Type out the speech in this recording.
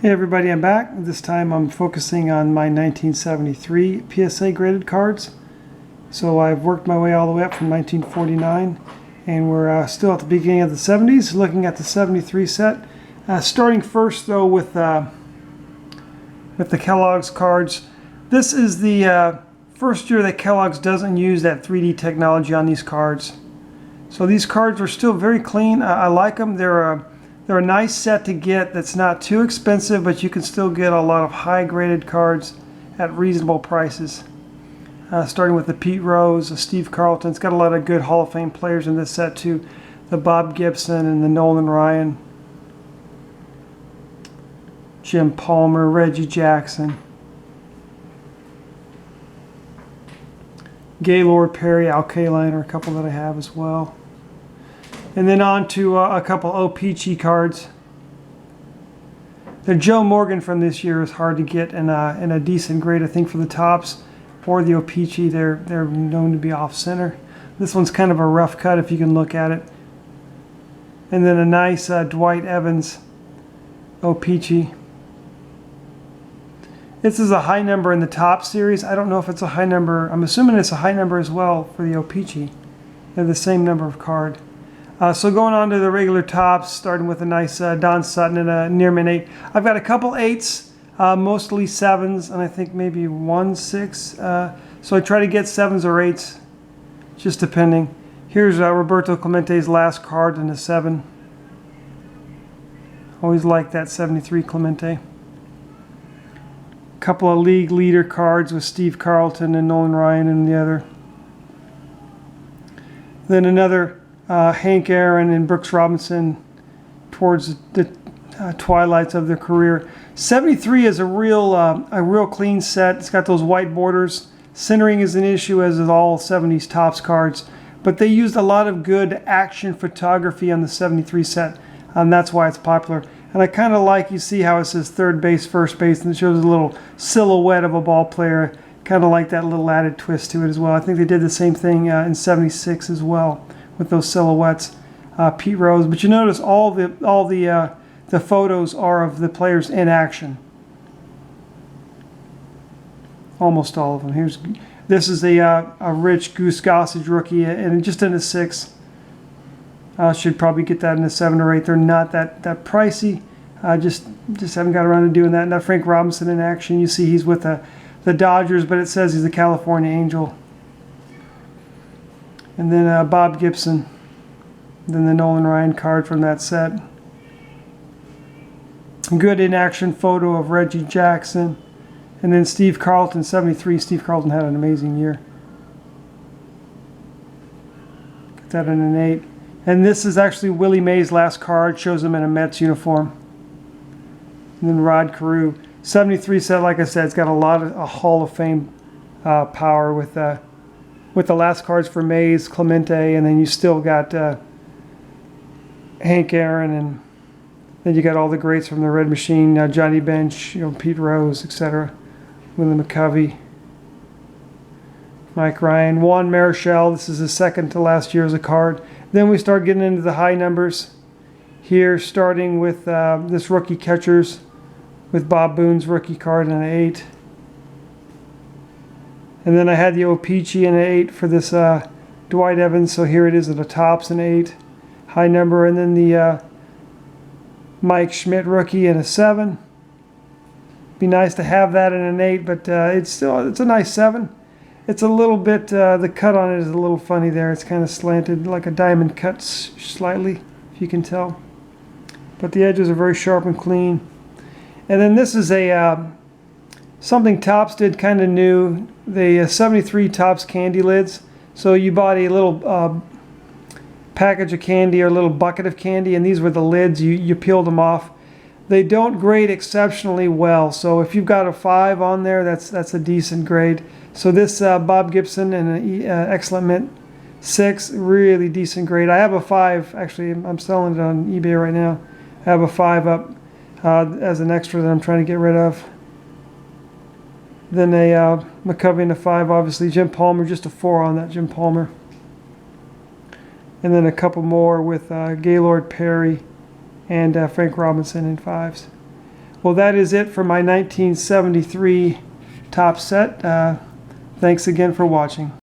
Hey everybody, I'm back. This time I'm focusing on my 1973 PSA graded cards. So I've worked my way all the way up from 1949, and we're still at the beginning of the 70s, looking at the 73 set. Starting first though with the Kellogg's cards. This is the first year that Kellogg's doesn't use that 3D technology on these cards. So these cards are still very clean. I like them. They're a nice set to get that's not too expensive, but you can still get a lot of high graded cards at reasonable prices. Starting with the Pete Rose, the Steve Carlton. It's got a lot of good Hall of Fame players in this set too. The Bob Gibson and the Nolan Ryan. Jim Palmer, Reggie Jackson. Gaylord Perry, Al Kaline are a couple that I have as well. And then on to a couple O-Pee-Chee cards. The Joe Morgan from this year is hard to get in a decent grade, I think, for the tops. For the O-Pee-Chee, they're known to be off-center. This one's kind of a rough cut if you can look at it. And then a nice Dwight Evans O-Pee-Chee. This is a high number in the top series. I don't know if it's a high number. I'm assuming it's a high number as well for the O-Pee-Chee. They're the same number of card. So going on to the regular tops, starting with a nice Don Sutton and a Nearman 8. I've got a couple 8s, mostly 7s, and I think maybe one 6. So I try to get 7s or 8s, just depending. Here's Roberto Clemente's last card in a 7. Always like that 73 Clemente. Couple of league leader cards with Steve Carlton and Nolan Ryan in the other. Then another Hank Aaron and Brooks Robinson towards the twilights of their career. 73 is a real clean set. It's got those white borders. Centering is an issue, as is all 70s tops cards, but they used a lot of good action photography on the 73 set, and that's why it's popular. And I kind of like, you see how it says third base, first base, and it shows a little silhouette of a ball player. Kind of like that little added twist to it as well. I think they did the same thing in 76 as well, with those silhouettes. Pete Rose, but you notice all the photos are of the players in action. Almost all of them. This is a Rich Goose Gossage rookie, and just in a 6. Should probably get that in a 7 or 8. They're not that pricey. Just haven't got around to doing that. Now Frank Robinson in action. You see he's with the Dodgers, but it says he's a California Angel. And then Bob Gibson. Then the Nolan Ryan card from that set. Good in-action photo of Reggie Jackson. And then Steve Carlton, 73. Steve Carlton had an amazing year. Get that in an 8. And this is actually Willie Mays' last card. Shows him in a Mets uniform. And then Rod Carew. 73 set, like I said, it's got a lot of Hall of Fame power with the last cards for Mays, Clemente, and then you still got Hank Aaron, and then you got all the greats from the Red Machine, Johnny Bench, Pete Rose, etc. Willie McCovey, Mike Ryan, Juan Marichal. This is his second to last year as a card. Then we start getting into the high numbers here, starting with this rookie catchers with Bob Boone's rookie card in an 8. And then I had the O-Pee-Chee in an 8 for this Dwight Evans, so here it is at the tops, an 8. High number, and then the Mike Schmidt rookie in a 7. Be nice to have that in an 8, but it's a nice 7. It's a little bit, the cut on it is a little funny there. It's kind of slanted, like a diamond cut slightly, if you can tell. But the edges are very sharp and clean. And then this is something Topps did kind of new. The 73 Topps candy lids. So you bought a little package of candy or a little bucket of candy, and these were the lids. You peeled them off. They don't grade exceptionally well. So if you've got a 5 on there, that's a decent grade. So this Bob Gibson and an excellent mint 6, really decent grade. I have a 5. Actually, I'm selling it on eBay right now. I have a 5 up as an extra that I'm trying to get rid of. Then a McCovey and a 5, obviously. Jim Palmer, just a 4 on that Jim Palmer. And then a couple more with Gaylord Perry and Frank Robinson in 5s. Well, that is it for my 1973 top set. Thanks again for watching.